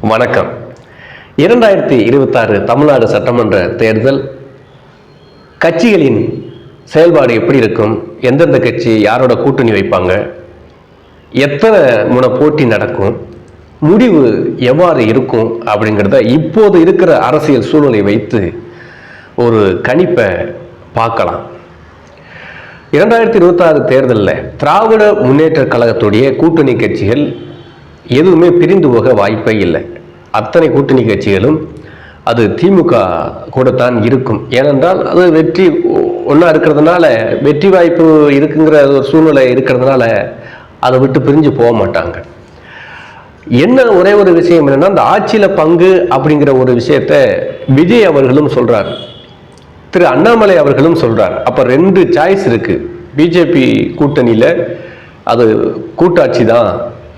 வணக்கம். 2026 தமிழ்நாடு சட்டமன்ற தேர்தல் கட்சிகளின் செயல்பாடு எப்படி இருக்கும், எந்தெந்த கட்சி யாரோட கூட்டணி வைப்பாங்க, எத்தனை முனை போட்டி நடக்கும், முடிவு எவ்வாறு இருக்கும் அப்படிங்கிறத இப்போது இருக்கிற அரசியல் சூழ்நிலை வைத்து ஒரு கணிப்பை பார்க்கலாம். 2026 தேர்தலில் திராவிட முன்னேற்ற கழகத்துடைய கூட்டணி கட்சிகள் எதுவுமே பிரிந்து போக வாய்ப்பே இல்லை. அத்தனை கூட்டணி கட்சிகளும் அது திமுக கூடத்தான் இருக்கும். ஏனென்றால் அது வெற்றி ஒன்றா இருக்கிறதுனால, வெற்றி வாய்ப்பு இருக்குங்கிற ஒரு சூழ்நிலை இருக்கிறதுனால அதை விட்டு பிரிஞ்சு போக மாட்டாங்க. என்ன ஒரே ஒரு விஷயம் என்னன்னா, அந்த ஆட்சியில் பங்கு அப்படிங்கிற ஒரு விஷயத்த விஜய் அவர்களும் சொல்றாரு, திரு அண்ணாமலை அவர்களும் சொல்றார். அப்ப ரெண்டு சாய்ஸ் இருக்கு. பிஜேபி கூட்டணியில அது கூட்டாட்சி தான்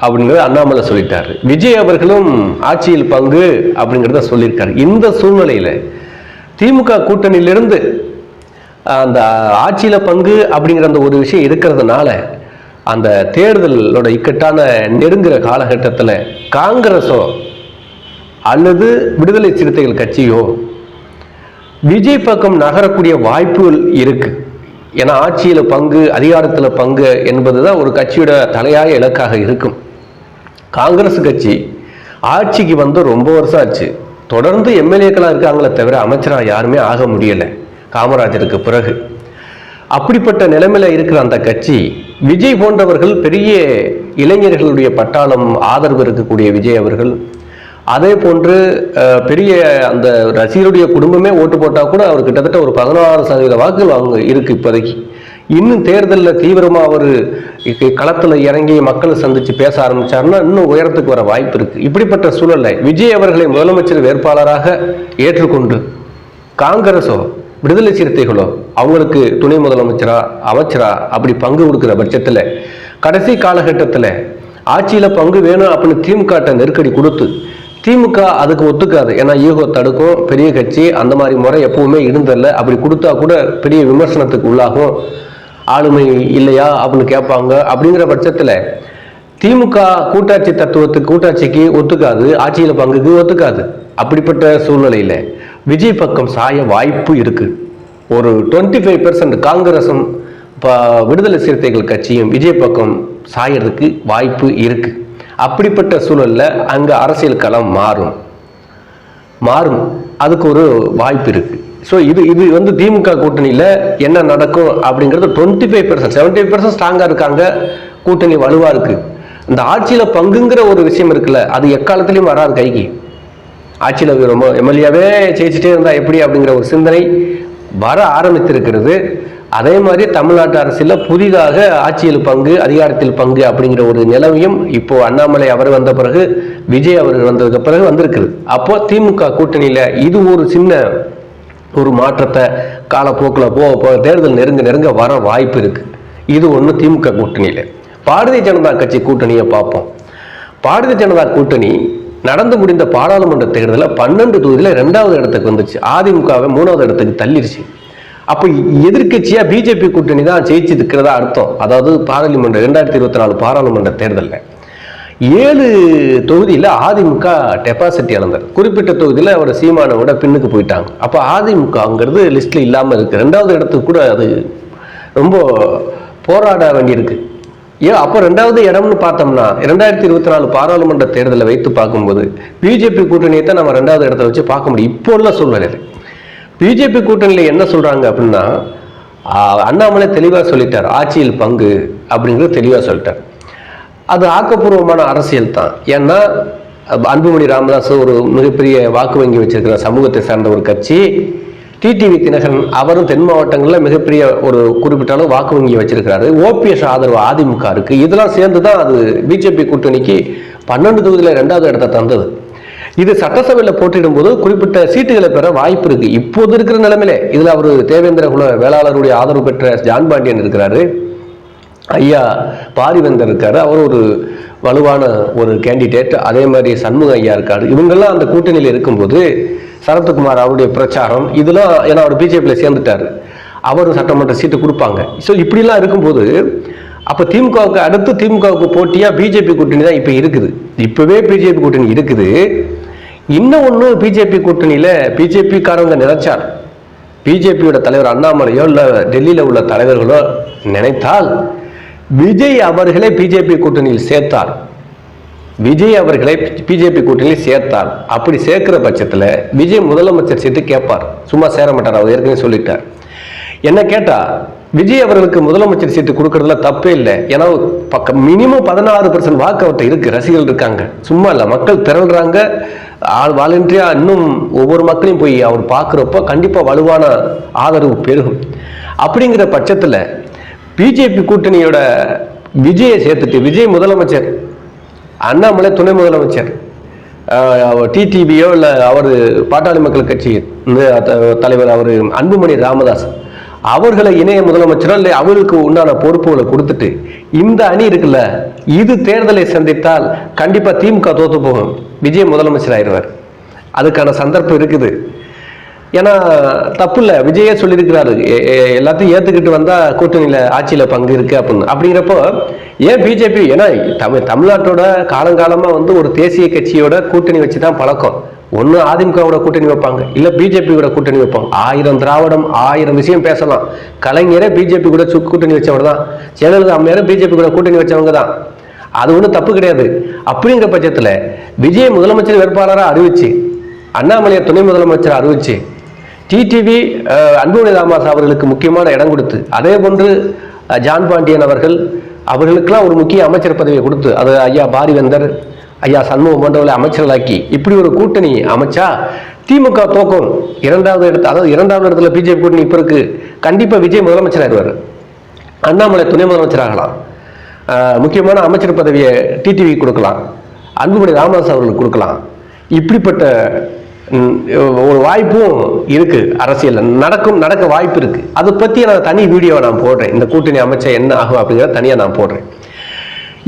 அப்படிங்கிறத அண்ணாமலை சொல்லிட்டாரு. விஜய் அவர்களும் ஆட்சியில் பங்கு அப்படிங்கிறத சொல்லியிருக்காரு. இந்த சூழ்நிலையில திமுக கூட்டணியிலிருந்து அந்த ஆட்சியில பங்கு அப்படிங்கிற அந்த ஒரு விஷயம் இருக்கிறதுனால அந்த தேர்தலோட இக்கட்டான நெருங்குற காலகட்டத்தில் காங்கிரஸோ அல்லது விடுதலை சிறுத்தைகள் கட்சியோ விஜய் பக்கம் நகரக்கூடிய வாய்ப்புகள் இருக்கு. ஏன்னா ஆட்சியில் பங்கு, அதிகாரத்தில் பங்கு என்பதுதான் ஒரு கட்சியோட தலையாய இலக்காக இருக்கும். காங்கிரஸ் கட்சி ஆட்சிக்கு வந்து ரொம்ப வருஷம் ஆச்சு. தொடர்ந்து எம்எல்ஏக்களாக இருக்காங்களே தவிர அமைச்சராக யாருமே ஆக முடியலை காமராஜருக்கு பிறகு. அப்படிப்பட்ட நிலைமையில இருக்கிற அந்த கட்சி, விஜய் போன்றவர்கள் பெரிய இளைஞர்களுடைய பட்டாளம் ஆதரவு இருக்கக்கூடிய விஜய் அவர்கள், அதே போன்று பெரிய அந்த ரசிகருடைய குடும்பமே ஓட்டு போட்டால் கூட அவர் கிட்டத்தட்ட ஒரு 16% வாக்குகள் அவங்க இருக்கு இப்போதைக்கு. இன்னும் தேர்தலில் தீவிரமாக அவர் களத்தில் இறங்கி மக்களை சந்தித்து பேச ஆரம்பிச்சாருன்னா இன்னும் உயரத்துக்கு வர வாய்ப்பு இருக்கு. இப்படிப்பட்ட சூழலை விஜய் அவர்களை முதலமைச்சர் வேட்பாளராக ஏற்றுக்கொண்டு காங்கிரஸோ விடுதலை சிறுத்தைகளோ அவங்களுக்கு துணை முதலமைச்சரா அமைச்சரா அப்படி பங்கு கொடுக்குற பட்சத்தில் கடைசி காலகட்டத்தில் ஆட்சியில் பங்கு வேணும் அப்படின்னு திமுக நெருக்கடி கொடுத்து, திமுக அதுக்கு ஒத்துக்காது. ஏன்னா ஈகோ தடுக்கும், பெரிய கட்சி, அந்த மாதிரி முறை எப்பவுமே இருந்ததில்ல. அப்படி கொடுத்தா கூட பெரிய விமர்சனத்துக்கு உள்ளாகும், ஆளுமை இல்லையா அப்படின்னு கேட்பாங்க. அப்படிங்கிற பட்சத்தில் திமுக கூட்டாட்சி தத்துவத்துக்கு, கூட்டாட்சிக்கு ஒத்துக்காது, ஆட்சியில் பங்குக்கு ஒத்துக்காது. அப்படிப்பட்ட சூழ்நிலையில் விஜய் பக்கம் சாய வாய்ப்பு இருக்கு. ஒரு 25% காங்கிரசும் விடுதலை சிறுத்தைகள் கட்சியும் விஜய் பக்கம் சாயறதுக்கு வாய்ப்பு இருக்கு. அப்படிப்பட்ட சூழல்ல அங்க அரசியல் களம் மாறும் அதுக்கு ஒரு வாய்ப்பு இருக்கு. ஸோ இது வந்து திமுக கூட்டணியில என்ன நடக்கும் அப்படிங்கிறது 25%, 75% ஸ்ட்ராங்கா இருக்காங்க, கூட்டணி வலுவா இருக்கு. இந்த ஆட்சியில பங்குங்கிற ஒரு விஷயம் இருக்குல்ல, அது எக்காலத்திலையும் வராது கைக்கு. ஆட்சியில் ரொம்ப எம்எல்ஏவே ஜெயிச்சுட்டே இருந்தா எப்படி அப்படிங்கிற ஒரு சிந்தனை வர ஆரம்பித்திருக்கிறது. அதே மாதிரி தமிழ்நாட்டு அரசியலில் புதிதாக ஆட்சியில் பங்கு, அதிகாரத்தில் பங்கு அப்படிங்கிற ஒரு நிலைமையும் இப்போ அண்ணாமலை அவர் வந்த பிறகு, விஜய் அவர் வந்ததுக்கு பிறகு வந்திருக்குது. அப்போ திமுக கூட்டணியில இது ஒரு சின்ன ஒரு மாற்றத்தை காலப்போக்கில் போக தேர்தல் நெருங்க வர வாய்ப்பு இருக்கு. இது ஒன்று திமுக கூட்டணியில. பாரதிய ஜனதா கட்சி கூட்டணியை பார்ப்போம். பாரதிய ஜனதா கூட்டணி நடந்து முடிந்த பாராளுமன்ற தேர்தலில் 12 தொகுதியில் 2வது இடத்துக்கு வந்துச்சு. அதிமுகவை 3வது இடத்துக்கு தள்ளிடுச்சு. அப்போ எதிர்கட்சியா பிஜேபி கூட்டணி தான் ஜெயிச்சு இருக்கிறதா அர்த்தம். அதாவது பாராளுமன்ற 2024 பாராளுமன்ற தேர்தலில் 7 தொகுதியில் அதிமுக டெபாசிட் இழந்தார். குறிப்பிட்ட தொகுதியில் அவர் சீமானை விட பின்னுக்கு போயிட்டாங்க. அப்போ அதிமுகங்கிறது லிஸ்ட்ல இல்லாமல் இருக்கு. 2வது இடத்துக்கு கூட அது ரொம்ப போராட வேண்டியிருக்கு. அப்போ 2வது இடம்னு பார்த்தோம்னா 2024 பாராளுமன்ற தேர்தலை வைத்து பார்க்கும்போது பிஜேபி கூட்டணியை தான் நம்ம 2வது இடத்தை வச்சு பார்க்க முடியும். இப்போ உள்ள சூழ்நிலை பிஜேபி கூட்டணியில் என்ன சொல்றாங்க அப்படின்னா, அண்ணாமலை தெளிவாக சொல்லிட்டார், ஆட்சியில் பங்கு அப்படிங்கிறது தெளிவாக சொல்லிட்டார். அது ஆக்கப்பூர்வமான அரசியல் தான். ஏன்னா அன்புமணி ராமதாஸ் ஒரு மிகப்பெரிய வாக்கு வங்கி வச்சிருக்கிற சமூகத்தை சார்ந்த ஒரு கட்சி. டிடிவி தினகரன் அவரும் தென் மாவட்டங்களில் மிகப்பெரிய ஒரு குறிப்பிட்ட அளவு வாக்கு வங்கி வச்சிருக்கிறாரு. ஓபிஎஸ் ஆதரவு அதிமுக இருக்கு. இதெல்லாம் சேர்ந்து தான் அது பிஜேபி கூட்டணிக்கு 12 தொகுதியில் 2வது இடத்தை தந்தது. இது சட்டசபையில் போட்டியிடும் போது குறிப்பிட்ட சீட்டுகளை பெற வாய்ப்பு இருக்கு. இப்போது இருக்கிற நிலைமையில இதுல அவர் தேவேந்திர குல வேளாளருடைய ஆதரவு பெற்ற ஜான் பாண்டியன் இருக்கிறாரு, ஐயா பாரிவேந்தர் இருக்காரு, அவர் ஒரு வலுவான ஒரு கேண்டிடேட். அதே மாதிரி சண்முக ஐயா இருக்காரு. இவங்கெல்லாம் அந்த கூட்டணியில் இருக்கும்போது சரத்குமார் அவருடைய பிரச்சாரம் இதெல்லாம், ஏன்னா அவர் பிஜேபியில் சேர்ந்துட்டாரு, அவர் சட்டமன்ற சீட்டு கொடுப்பாங்க. ஸோ இப்படிலாம் இருக்கும்போது அப்போ திமுகவுக்கு அடுத்து திமுகவுக்கு போட்டியாக பிஜேபி கூட்டணி தான் இப்போ இருக்குது. இப்போவே பிஜேபி கூட்டணி இருக்குது. இன்னும் ஒன்று, பிஜேபி கூட்டணியில் பிஜேபிக்காரவங்க நினைச்சார், பிஜேபியோட தலைவர் அண்ணாமலையோ இல்லை டெல்லியில் உள்ள தலைவர்களோ நினைத்தால் விஜய் அவர்களை பிஜேபி கூட்டணியில் சேர்த்தார். விஜய் அவர்களை பிஜேபி கூட்டணியில் சேர்த்தார். அப்படி சேர்க்கிற பட்சத்தில் விஜய் முதலமைச்சர் சீட்டு கேட்பார், சும்மா சேர மாட்டார். அவர் ஏற்கனவே சொல்லிட்டார். என்ன கேட்டா, விஜய் அவர்களுக்கு முதலமைச்சர் சீட்டு கொடுக்கறதுல தப்பே இல்லை. ஏன்னா மினிமம் 16% வாக்கு அவர்கிட்ட இருக்கு, ரசிகர்கள் இருக்காங்க. சும்மா இல்லை, மக்கள் திரள்றாங்க. வாலண்டியா இன்னும் ஒவ்வொரு மக்களையும் போய் அவர் பார்க்குறப்போ கண்டிப்பாக வலுவான ஆதரவு பெருகும். அப்படிங்கிற பட்சத்தில் பிஜேபி கூட்டணியோட விஜயை சேர்த்துட்டு விஜய் முதலமைச்சர், அண்ணாமலை துணை முதலமைச்சர், டிடிவியோ இல்லை அவர் பாட்டாளி மக்கள் கட்சி தலைவர் அவர் அன்புமணி ராமதாஸ் அவர்களை இணைய முதலமைச்சரோ இல்லை அவர்களுக்கு உண்டான பொறுப்புகளை கொடுத்துட்டு இந்த அணி இருக்குல்ல, இது தேர்தலை சந்தித்தால் கண்டிப்பா திமுக தோத்து போகும், விஜய் முதலமைச்சர் ஆயிடுவார். அதுக்கான சந்தர்ப்பம் இருக்குது. ஏன்னா தப்பு இல்லை, விஜயே சொல்லியிருக்கிறாரு, எல்லாத்தையும் ஏற்றுக்கிட்டு வந்தால் கூட்டணியில் ஆட்சியில் பங்கு இருக்குது அப்படின்னு. அப்படிங்கிறப்போ ஏன் பிஜேபி, ஏன்னா தமிழ்நாட்டோட காலங்காலமாக ஒரு தேசிய கட்சியோட கூட்டணி வச்சு தான் பழக்கம். ஒன்று அதிமுகவோட கூட்டணி வைப்பாங்க, இல்லை பிஜேபியோட கூட்டணி வைப்பாங்க. 1000 திராவிடம் 1000 விஷயம் பேசலாம். கலைஞரே பிஜேபி கூட கூட்டணி வச்சவர் தான், ஜெயலலிதா அம்மையாரும் பிஜேபி கூட கூட்டணி வச்சவங்க தான். அது ஒன்றும் தப்பு கிடையாது. அப்படிங்கிற பட்சத்தில் விஜய் முதலமைச்சர் வேட்பாளராக அறிவிச்சு, அண்ணாமலையை துணை முதலமைச்சர் அறிவிச்சு, டிடிவி அன்புமணி ராமதாஸ் அவர்களுக்கு முக்கியமான இடம் கொடுத்து, அதே போன்று ஜான் பாண்டியன் அவர்களுக்கெல்லாம் ஒரு முக்கிய அமைச்சர் பதவியை கொடுத்து, அது ஐயா பாரிவேந்தர், ஐயா சண்முகம் போன்றவர்களை அமைச்சர்களாக்கி இப்படி ஒரு கூட்டணி அமைச்சா திமுக தோக்கம். இரண்டாவது இடத்துல பிஜேபி கூட்டணி இப்போ இருக்கு. கண்டிப்பா விஜய் முதலமைச்சர் ஆயிடுவார், அண்ணாமலை துணை முதலமைச்சர் ஆகலாம், முக்கியமான அமைச்சர் பதவியை டிடிவி கொடுக்கலாம், அன்புமணி ராமதாஸ் அவர்களுக்கு கொடுக்கலாம். இப்படிப்பட்ட ஒரு வாய்ப்பும் இருக்கு, அரசியல் நடக்க வாய்ப்பு இருக்கு. அதை பத்தி நான் தனி வீடியோவை நான் போடுறேன். இந்த கூட்டணி அமைச்சா என்ன ஆகும் அப்படிங்கிறத தனியா நான் போடுறேன்.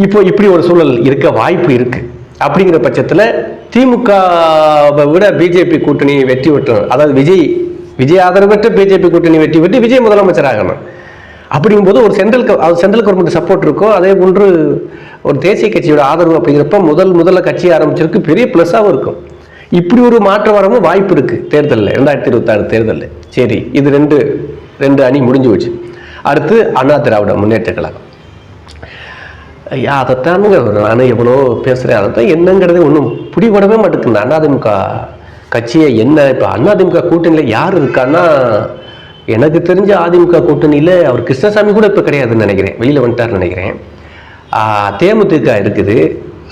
இப்போ இப்படி ஒரு சூழல் இருக்க வாய்ப்பு இருக்கு. அப்படிங்கிற பட்சத்தில் திமுகவை விட பிஜேபி கூட்டணி வெற்றி பெற்றோம், அதாவது விஜய் ஆதரவு பெற்ற பிஜேபி கூட்டணி வெற்றி பெற்று விஜய் முதலமைச்சர் ஆகணும். அப்படிங்கும்போது ஒரு சென்ட்ரல் கவர்மெண்ட் சப்போர்ட் இருக்கும். அதே போன்று ஒரு தேசிய கட்சியோட ஆதரவு அப்படிங்கிறப்ப முதல்ல கட்சி ஆரம்பிச்சிருக்கு, பெரிய பிளஸ்ஸாகவும் இருக்கும். இப்படி ஒரு மாற்றம் வரவும் வாய்ப்பு இருக்கு தேர்தலில், 2026 தேர்தலில். சரி, இது ரெண்டு அணி முடிஞ்சு வச்சு. அடுத்து அண்ணா திராவிட முன்னேற்ற கழகம். அதைத்தானுங்க நானும் எவ்வளோ பேசுகிறேன். அதைத்தான் என்னங்கிறது ஒன்றும் பிடிபடவே மாட்டேங்குது. அதிமுக கட்சியை என்ன இப்போ அதிமுக கூட்டணியில் யார் இருக்கான்னா, எனக்கு தெரிஞ்ச அதிமுக கூட்டணியில் அவர் கிருஷ்ணசாமி கூட இப்போ கிடையாதுன்னு நினைக்கிறேன், வெளியில் வந்துட்டார்னு நினைக்கிறேன். தேமுதிக இருக்குது,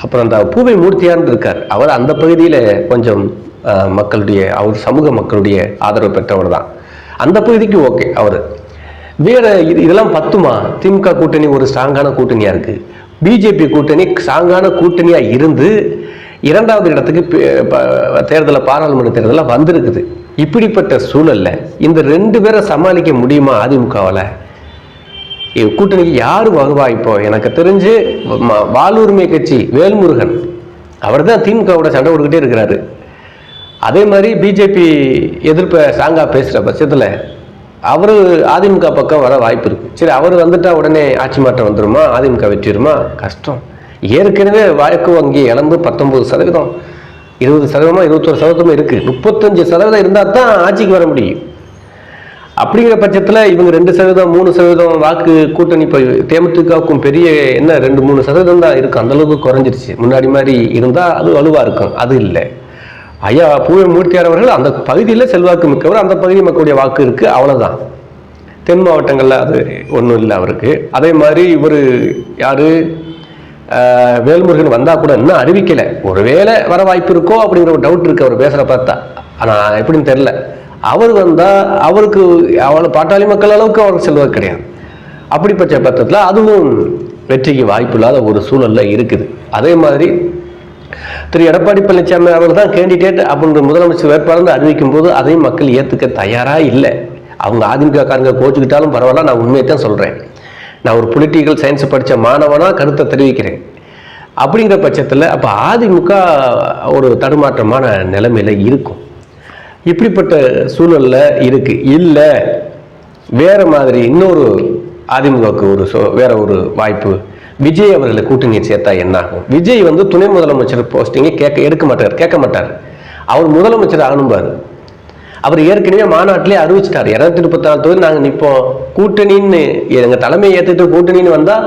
அப்புறம் அந்த பூவை மூர்த்தியார்னு இருக்கார். அவர் அந்த பகுதியில் கொஞ்சம் அவர் சமூக மக்களுடைய ஆதரவு பெற்றவர் தான், அந்த பகுதிக்கு ஓகே. அவர் வேற இதெல்லாம் பத்துமா? திமுக கூட்டணி ஒரு ஸ்ட்ராங்கான கூட்டணியா இருக்கு, பிஜேபி கூட்டணி ஸ்ட்ராங்கான கூட்டணியா இருந்து 2வது இடத்துக்கு பாராளுமன்ற தேர்தலில் வந்திருக்குது. இப்படிப்பட்ட சூழல்ல இந்த 2 பேரை சமாளிக்க முடியுமா அதிமுகவால்? கூட்டணிக்கு யாரு வருவா? இப்போ எனக்கு தெரிஞ்சு வாழ்வுரிமை கட்சி வேல்முருகன் அவர் தான் திமுகவோட சண்டை போட்டுக்கிட்டே இருக்கிறாரு. அதே மாதிரி பிஜேபி எதிர்ப்பை ஸ்ட்ராங்கா பேசுற பட்சத்தில் அவரு அதிமுக பக்கம் வர வாய்ப்பு இருக்கு. சரி, அவர் வந்துட்டா உடனே ஆட்சி மாற்றம் வந்துருமா, அதிமுக வெற்றிடுமா? கஷ்டம். ஏற்கனவே வாக்கு வங்கி இழந்து 19%, 20%, 21% இருக்கு. 35% இருந்தால் தான் ஆட்சிக்கு வர முடியும். அப்படிங்கிற பட்சத்தில் இவங்க 2%, 3% வாக்கு கூட்டணி இப்போ தேமுதிகவுக்கும் பெரிய என்ன 2-3% தான் இருக்கும். அந்த அளவுக்கு குறைஞ்சிருச்சு. முன்னாடி மாதிரி இருந்தால் அது வலுவாக இருக்கும், அது இல்லை. ஐயா பூவை மூர்த்தியார் அவர்கள் அந்த பகுதியில் செல்வாக்கு மிக்கவர், அந்த பகுதி மக்களுடைய வாக்கு இருக்கு, அவ்வளவுதான். தென் மாவட்டங்களில் அது ஒன்றும் இல்லை அவருக்கு. அதே மாதிரி இவர் யாரு வேல்முருகன் வந்தா கூட இன்னும் அறிவிக்கலை. ஒருவேளை வர வாய்ப்பு இருக்கோ அப்படிங்கிற ஒரு டவுட் இருக்கு அவர் பேசுற பார்த்தா. ஆனால் எப்படின்னு தெரியல. அவர் வந்தா அவருக்கு பாட்டாளி மக்கள் அளவுக்கு அவருக்கு செல்வாக்கு கிடையாது. அப்படிப்பட்ட பட்சத்தில் அதுவும் வெற்றிக்கு வாய்ப்பு இல்லாத ஒரு சூழல்ல இருக்குது. அதே மாதிரி திரு எடப்பாடி பழனிசாமி அவர்கள் தான் கேண்டிடேட் அப்படின்ற முதலமைச்சர் வேட்பாளர் அறிவிக்கும் போது அதையும் மக்கள் ஏற்றுக்க தயாரா இல்லை. அவங்க அதிமுக காரங்க கோச்சுக்கிட்டாலும் பரவாயில்ல, நான் உண்மையை தான் சொல்றேன். நான் ஒரு பொலிட்டிக்கல் சயின்ஸ் படித்த மாணவனா கருத்தை தெரிவிக்கிறேன். அப்படிங்கிற பட்சத்தில் அப்போ அதிமுக ஒரு தடுமாற்றமான நிலைமையில இருக்கும். இப்படிப்பட்ட சூழல்ல இருக்கு. இல்லை வேற மாதிரி இன்னொரு அதிமுகவுக்கு வேற ஒரு வாய்ப்பு. விஜய் அவர்களை கூட்டணியை சேர்த்தா என்ன ஆகும்? விஜய் வந்து துணை முதலமைச்சர் போஸ்டிங்கை கேட்க மாட்டார். அவர் முதலமைச்சர் ஆகணும்பாரு. அவர் ஏற்கனவே மாநாட்டிலே அறிவிச்சிட்டார், 234 தொகுதி நாங்கள் நிற்போம், கூட்டணின்னு எங்கள் தலைமையை ஏற்றுட்டு கூட்டணின்னு வந்தால்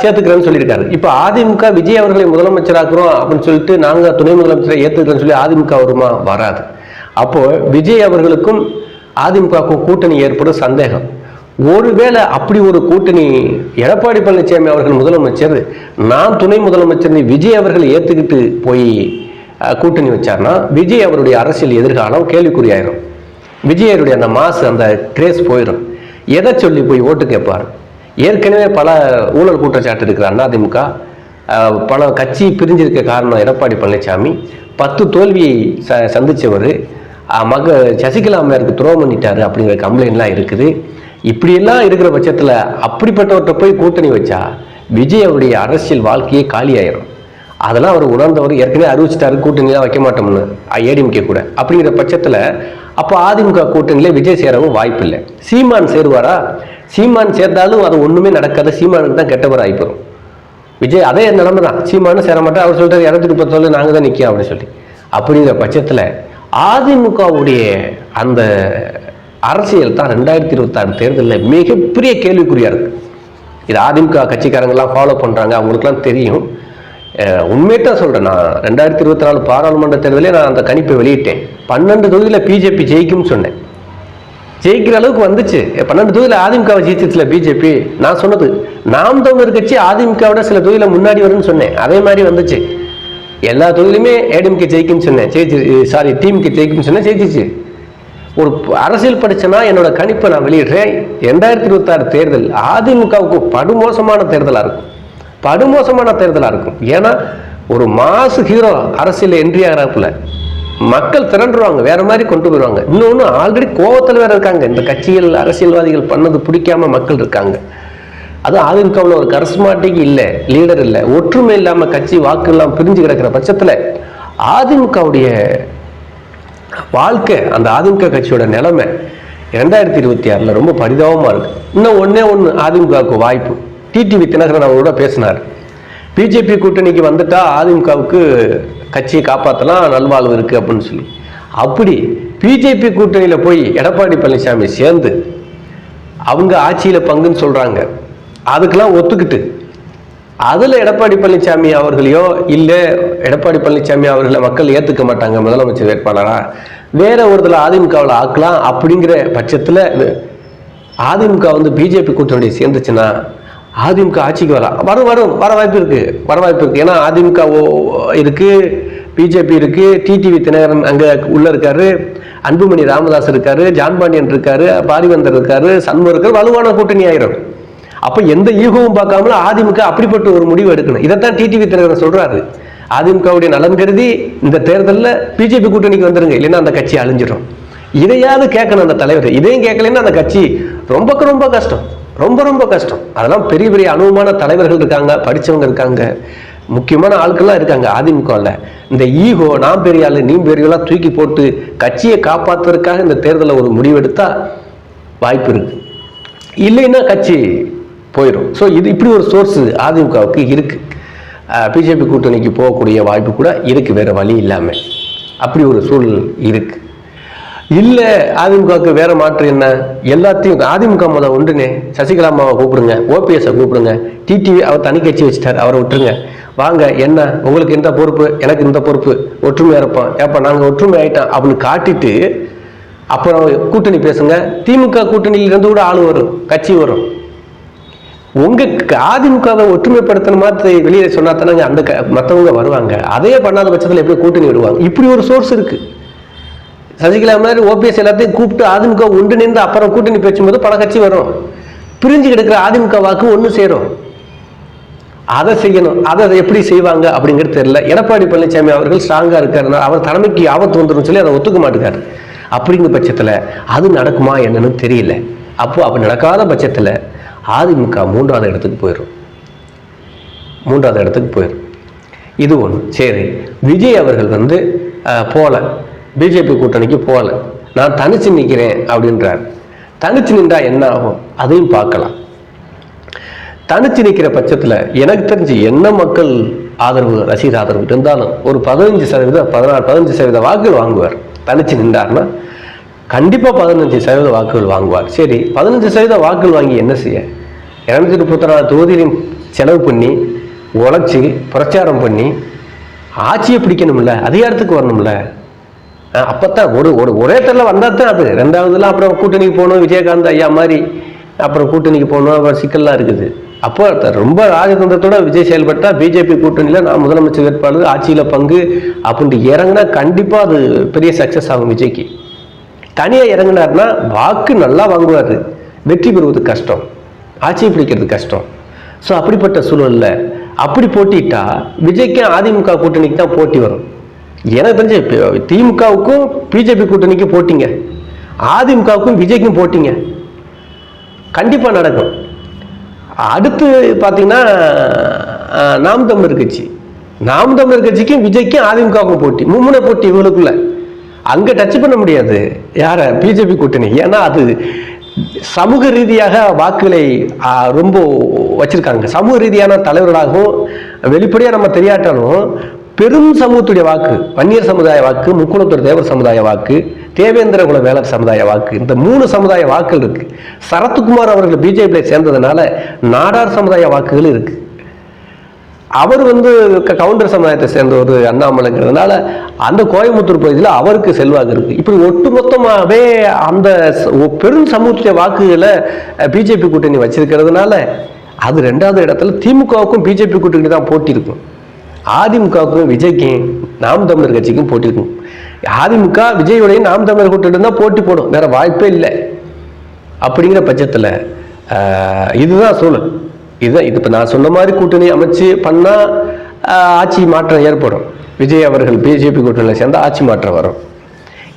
சேர்த்துக்கிறேன்னு சொல்லியிருக்காரு. இப்போ அதிமுக விஜய் அவர்களை முதலமைச்சராக்குறோம் அப்படின்னு சொல்லிட்டு நாங்கள் துணை முதலமைச்சரை ஏற்றுக்கிறேன்னு சொல்லி அதிமுக வருமா? வராது. அப்போ விஜய் அவர்களுக்கும் அதிமுகவுக்கும் கூட்டணி ஏற்படும் சந்தேகம். ஒருவேளை அப்படி ஒரு கூட்டணி எடப்பாடி பழனிசாமி அவர்கள் முதலமைச்சர், நான் துணை முதலமைச்சர் விஜய் அவர்கள் ஏற்றுக்கிட்டு போய் கூட்டணி வச்சார்னா விஜய் அவருடைய அரசியல் எதிர்காலம் கேள்விக்குறியாயிரும். விஜயருடைய அந்த மாசு, அந்த கிரேஸ் போயிடும். எதை சொல்லி போய் ஓட்டு கேட்பார்? ஏற்கனவே பல ஊழல் குற்றச்சாட்டு இருக்கிற அதிமுக, பல கட்சி பிரிஞ்சிருக்க காரணம் எடப்பாடி பழனிசாமி, 10 தோல்வியை சந்திச்சவர், சசிகலா அம்மையாருக்கு துரோகம் பண்ணிட்டாரு அப்படிங்கிற கம்ப்ளைண்ட்லாம் இருக்குது. இப்படியெல்லாம் இருக்கிற பட்சத்தில் அப்படிப்பட்டவர்கிட்ட போய் கூட்டணி வச்சா விஜய் அவருடைய அரசியல் வாழ்க்கையே காலியாயிரும். அதெல்லாம் அவர் உணர்ந்தவர், ஏற்கனவே அறிவிச்சிட்டாரு கூட்டணிலாம் வைக்க மாட்டோம்னு ஏடிஎம்கே கூட. அப்படிங்கிற பட்சத்தில் அப்போ அதிமுக கூட்டணியில் விஜய் சேரவும் வாய்ப்பு இல்லை. சீமான் சேருவாரா? சீமான் சேர்ந்தாலும் அது ஒன்றுமே நடக்காது. சீமானுக்கு தான் கெட்டவர் ஆகிப்போம். விஜய் அதே நிலைமை தான், சீமானும் சேர மாட்டேன். அவர் சொல்லிட்டு 230 நாங்கள் தான் நிற்கும் அப்படின்னு சொல்லி. அப்படிங்கிற பட்சத்தில் அதிமுகவுடைய அந்த அரசியல் தான் 2026 தேர்தலில் மிகப்பெரிய கேள்விக்குறியா இருக்கு. இது அதிமுக கட்சிக்காரங்கெல்லாம் ஃபாலோ பண்ணுறாங்க, அவங்களுக்குலாம் தெரியும். உண்மையத்தான் சொல்கிறேன். நான் 2024 பாராளுமன்ற தேர்தலே நான் அந்த கணிப்பை வெளியிட்டேன். 12 தொகுதியில் பிஜேபி ஜெயிக்கும்னு சொன்னேன். ஜெயிக்கிற அளவுக்கு வந்துச்சு. 12 தொகுதியில் அதிமுகவை ஜெயிச்சிச்சுல பிஜேபி. நான் சொன்னது நாம் தமிழர் கட்சி அதிமுகவோட சில தொகுதியில் முன்னாடி வரும்னு சொன்னேன். அதே மாதிரி வந்துச்சு. எல்லா தொகுதியிலுமே ஏடிஎம்கே ஜெயிக்கும்னு சொன்னேன், டிஎம்கே ஜெயிக்கும்னு சொன்னேன், ஜெயிச்சிச்சு. ஒரு அரசியல் படிச்சனா என்னோட கணிப்பை நான் வெளியிடுறேன். 2026 தேர்தல் அதிமுகவுக்கு படுமோசமான தேர்தலாக இருக்கும். படுமோசமான தேர்தலாக இருக்கும். ஏன்னா ஒரு மாசு ஹீரோ அரசியல் என்ட்ரி ஆகிறாப்புல மக்கள் திரண்டுருவாங்க, வேற மாதிரி கொண்டு வருவாங்க. இன்னொன்று ஆல்ரெடி கோவத்தில் வேற இருக்காங்க. இந்த கட்சிகள் அரசியல்வாதிகள் பண்ணது பிடிக்காம மக்கள் இருக்காங்க. அதுவும் அதிமுகவில் ஒரு கரிஸ்மாட்டிக் இல்லை, லீடர் இல்லை, ஒற்றுமை இல்லாமல் கட்சி வாக்கு எல்லாம் பிரிஞ்சு கிடக்கிற பட்சத்தில் அதிமுகவுடைய வாழ்க்கை, அந்த அதிமுக கட்சியோட நிலைமை 2026 ரொம்ப பரிதாபமாக இருக்கு. இன்னும் ஒன்று அதிமுகவுக்கு வாய்ப்பு. டிடிவி தினகரன் அவரோட பேசினார். பிஜேபி கூட்டணிக்கு வந்துட்டா அதிமுகவுக்கு கட்சியை காப்பாற்றலாம், நல்வாழ்வு இருக்கு அப்படின்னு சொல்லி. அப்படி பிஜேபி கூட்டணியில் போய் எடப்பாடி பழனிசாமி சேர்ந்து அவங்க ஆட்சியில் பங்குன்னு சொல்றாங்க. அதுக்கெல்லாம் ஒத்துக்கிட்டு அதில் எடப்பாடி பழனிசாமி அவர்களையோ இல்லை எடப்பாடி பழனிசாமி அவர்களை மக்கள் ஏற்றுக்க மாட்டாங்க முதலமைச்சர் வேட்பாளரா, வேற ஒருத்தர் அதிமுகவில் ஆக்கலாம். அப்படிங்கிற பட்சத்தில் அதிமுக வந்து பிஜேபி கூட்டணி சேர்ந்துச்சுன்னா அதிமுக ஆட்சிக்கு வர வாய்ப்பு இருக்கு. ஏன்னா அதிமுக இருக்கு, பிஜேபி இருக்கு, டிடிவி தினகரன் அங்கே உள்ள இருக்காரு, அன்புமணி ராமதாஸ் இருக்காரு, ஜான்பாண்டியன் இருக்காரு, பாரிவந்தர் இருக்காரு, சண்முகம் இருக்காரு. வலுவான கூட்டணி ஆயிரும். அப்ப எந்த ஈகமும் பார்க்காமல அதிமுக அப்படிப்பட்ட ஒரு முடிவு எடுக்கணும். இதைத்தான் டிடிவி தினகரன் சொல்றாரு. அதிமுகவுடைய நலன் கருதி இந்த தேர்தலில் பிஜேபி கூட்டணிக்கு வந்துருங்க, இல்லைன்னா அந்த கட்சி அழிஞ்சிடும். இதையாவது கேட்கணும் அந்த தலைவர். இதையும் கேட்கலன்னா அந்த கட்சி ரொம்ப கஷ்டம், ரொம்ப கஷ்டம். அதெல்லாம் பெரிய பெரிய அனுபவமான தலைவர்கள் இருக்காங்க, படித்தவங்க இருக்காங்க, முக்கியமான ஆட்கள்லாம் இருக்காங்க அதிமுகவில். இந்த ஈகோ, நான் பெரிய ஆளு நீ பெரியலாம் தூக்கி போட்டு கட்சியை காப்பாற்றுறதுக்காக இந்த தேர்தலில் ஒரு முடிவெடுத்தா வாய்ப்பு இருக்கு, இல்லைன்னா கட்சி போயிடும். ஸோ இப்படி ஒரு சோர்ஸ் அதிமுகவுக்கு இருக்கு. பிஜேபி கூட்டணிக்கு போகக்கூடிய வாய்ப்பு கூட இருக்கு, வேற வழி இல்லாமல். அப்படி ஒரு சூழல் இருக்கு. இல்லை அதிமுகவுக்கு வேற மாற்று என்ன? எல்லாத்தையும் அதிமுக ஒன்றுனே சசிகலா அம்மாவை கூப்பிடுங்க, ஓபிஎஸ் கூப்பிடுங்க, டிடிவி அவர் தனி கட்சி வச்சுட்டார், அவரை விட்டுருங்க, வாங்க என்ன உங்களுக்கு இந்த பொறுப்பு, எனக்கு இந்த பொறுப்பு, ஒற்றுமையா இருப்போம், ஏப்பா நாங்கள் ஒற்றுமை ஆயிட்டோம் அப்படின்னு காட்டிட்டு அப்புறம் கூட்டணி பேசுங்க. திமுக கூட்டணியிலிருந்து கூட ஆள் வரும், கட்சி வரும். உங்க அதிமுகவை ஒற்றுமைப்படுத்தின மாதிரி வெளியே சொன்னா தானே அந்த மற்றவங்க வருவாங்க. அதே பண்ணாத பட்சத்தில் எப்படி கூட்டணி வருவாங்க? இப்படி ஒரு சோர்ஸ் இருக்கு. சசிகலா மாதிரி ஓபிஎஸ் எல்லாத்தையும் கூப்பிட்டு அதிமுக ஒன்றிணைந்து அப்புறம் கூட்டணி பேசும்போது பல கட்சி வரும். பிரிஞ்சு கிடக்கிற அதிமுக வாக்கு ஒன்று சேரும். அதை செய்யணும். அதை எப்படி செய்வாங்க அப்படிங்கிறது தெரியல. எடப்பாடி பழனிசாமி அவர்கள் ஸ்ட்ராங்கா இருக்காரு, அவர் தலைமைக்கு ஆபத்து வந்துடும் சொல்லி அதை ஒத்துக்க மாட்டேங்காரு. அப்படிங்கிற பட்சத்தில் அது நடக்குமா என்னன்னு தெரியல. அப்படி நடக்காத பட்சத்தில் அதிமுக 3வது இடத்துக்கு போயிடும். இது ஒன்று. சரி, விஜய் அவர்கள் வந்து போல பிஜேபி கூட்டணிக்கு போகல, நான் தனிச்சு நிற்கிறேன் அப்படின்றார். தனிச்சு நின்றா என்ன ஆகும் அதையும் பார்க்கலாம். தனிச்சு நிற்கிற பட்சத்தில் எனக்கு தெரிஞ்சு என்ன மக்கள் ஆதரவு, ரசிகர் ஆதரவு இருந்தாலும் ஒரு 15% வாக்குகள் வாங்குவார். தனிச்சு நின்றார்னா கண்டிப்பாக 15% வாக்குகள் வாங்குவார். சரி, 15% வாக்குகள் வாங்கி என்ன செய்ய? 234 தொகுதியிலையும் செலவு பண்ணி உழைச்சி பிரச்சாரம் பண்ணி ஆட்சியை பிடிக்கணும்ல, அதிகாரத்துக்கு வரணும்ல. அப்போத்தான் ஒரே தரல வந்தால் தான் அது. ரெண்டாவதுலாம் அப்புறம் கூட்டணிக்கு போகணும், விஜயகாந்த் ஐயா மாதிரி அப்புறம் கூட்டணிக்கு போகணும், அப்புறம் சிக்கல்லாம் இருக்குது. அப்போ ரொம்ப ராஜதந்திரத்தோட விஜய் செயல்பட்டா பிஜேபி கூட்டணியில் நான் முதலமைச்சர் வேட்பாளர், ஆட்சியில் பங்கு அப்படின்ட்டு இறங்கினா கண்டிப்பாக அது பெரிய சக்ஸஸ் ஆகும் விஜய்க்கு. தனியாக இறங்கினார்னா வாக்கு நல்லா வாங்குவார், வெற்றி பெறுவது கஷ்டம், ஆட்சியை பிடிக்கிறது கஷ்டம். ஸோ அப்படிப்பட்ட சூழலில் அப்படி போட்டிட்டா விஜய்க்கும் அதிமுக கூட்டணிக்கு தான் போட்டி வரும். எனக்கு தெரிஞ்சு திமுகவுக்கும் பிஜேபி கூட்டணிக்கு போட்டிங்க, அதிமுகவுக்கும் விஜய்க்கும் போட்டிங்க கண்டிப்பாக நடக்கும். அடுத்து பார்த்தீங்கன்னா நாம் தமிழர் கட்சிக்கும் விஜய்க்கும் அதிமுகவுக்கும் போட்டி, மும்முனை போட்டி இவங்களுக்குள்ள. அங்கே டச் பண்ண முடியாது யாரை, பிஜேபி கூட்டணி. ஏன்னா அது சமூக ரீதியாக வாக்குகளை ரொம்ப வச்சிருக்காங்க. சமூக ரீதியான தலைவர்களாகவும் வெளிப்படையாக நம்ம தெரியாட்டாலும் பெரும் சமூகத்துடைய வாக்கு, வன்னியர் சமுதாய வாக்கு, முக்குளத்தூர் தேவர் சமுதாய வாக்கு, தேவேந்திர குல வேளர் சமுதாய வாக்கு, இந்த 3 சமுதாய வாக்குகள் இருக்கு. சரத்குமார் அவர்கள் பிஜேபியை சேர்ந்ததுனால நாடார் சமுதாய வாக்குகள் இருக்கு. அவர் கவுண்டர் சமுதாயத்தை சேர்ந்த ஒரு அண்ணாமலைங்கிறதுனால அந்த கோயம்புத்தூர் பகுதியில் அவருக்கு செல்வாக்கு இருக்கு. இப்படி ஒட்டுமொத்தமாகவே அந்த பெரும் சமூகத்துடைய வாக்குகளை பிஜேபி கூட்டணி வச்சிருக்கிறதுனால அது 2வது இடத்துல திமுகவுக்கும் பிஜேபி கூட்டணி தான் போட்டி இருக்கும். அதிமுகவுக்கும் விஜய்க்கும் நாம் தமிழர் கட்சிக்கும் போட்டி இருக்கும். அதிமுக விஜயோடைய நாம் தமிழர் கூட்டணி தான் போட்டி போடும், வேற வாய்ப்பே இல்லை. அப்படிங்கிற பட்சத்தில் இதுதான் சூழல். இதுதான் இப்போ நான் சொன்ன மாதிரி கூட்டணி அமைச்சு பண்ணால் ஆட்சி மாற்றம் ஏற்படும். விஜய் அவர்கள் பிஜேபி கூட்டணியில் சேர்ந்து ஆட்சி மாற்றம் வரும்.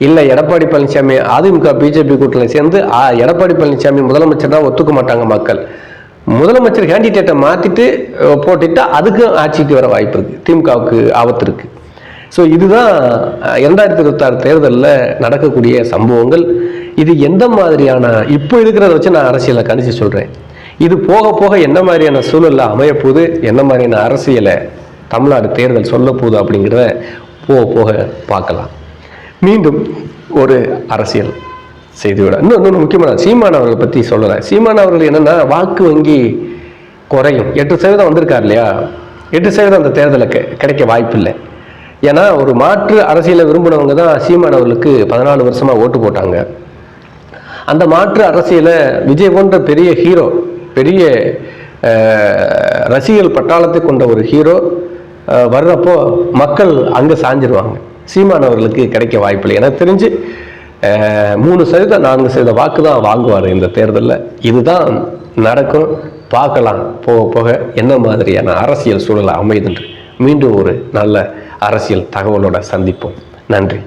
இல்லை எடப்பாடி பழனிசாமி அதிமுக பிஜேபி கூட்டணியில் சேர்ந்து எடப்பாடி பழனிசாமி முதலமைச்சர் தான் ஒத்துக்க மாட்டாங்க மக்கள், முதலமைச்சர் கேண்டிடேட்டை மாற்றிட்டு போட்டுட்டா அதுக்கும் ஆட்சிக்கு வர வாய்ப்பு இருக்குது, திமுகவுக்கு ஆபத்து இருக்குது. ஸோ இதுதான் 2026 தேர்தலில் நடக்கக்கூடிய சம்பவங்கள். இது எந்த மாதிரியான இப்போ இருக்கிறத வச்சு நான் அரசியலை கணிச்சு சொல்கிறேன். இது போக போக என்ன மாதிரியான சூழலில் அமையப்போகுது, என்ன மாதிரியான அரசியலை தமிழ்நாடு தேர்தல் சொல்ல போகுது அப்படிங்கிறத போக போக பார்க்கலாம். மீண்டும் ஒரு அரசியல் செய்தியோட இன்னொன்று முக்கியமான சீமான் அவர்களை பற்றி சொல்லலை. சீமான் அவர்கள் என்னென்னா வாக்கு வங்கி குறையும். 8% வந்திருக்கார் இல்லையா, 8% அந்த தேர்தலுக்கு கிடைக்க வாய்ப்பு இல்லை. ஏன்னா ஒரு மாற்று அரசியலை விரும்பினவங்க தான் சீமான் அவர்களுக்கு 14 வருஷமாக ஓட்டு போட்டாங்க. அந்த மாற்று அரசியலை விஜய் போன்ற பெரிய ஹீரோ, பெரிய ரசிகர்கள் பட்டாளத்தை கொண்ட ஒரு ஹீரோ வர்றப்போ மக்கள் அங்கே சாஞ்சிருவாங்க. சீமான் அவர்களுக்கு கிடைக்க வாய்ப்பில்லை. எனக்கு தெரிஞ்சு 3% 4% வாக்கு தான் வாங்குவார் இந்த தேர்தலில். இதுதான் நடக்கும். பார்க்கலாம் போக போக என்ன மாதிரியான அரசியல் சூழலை அமையுதுன்று. மீண்டும் ஒரு நல்ல அரசியல் தகவலோட சந்திப்போம். நன்றி.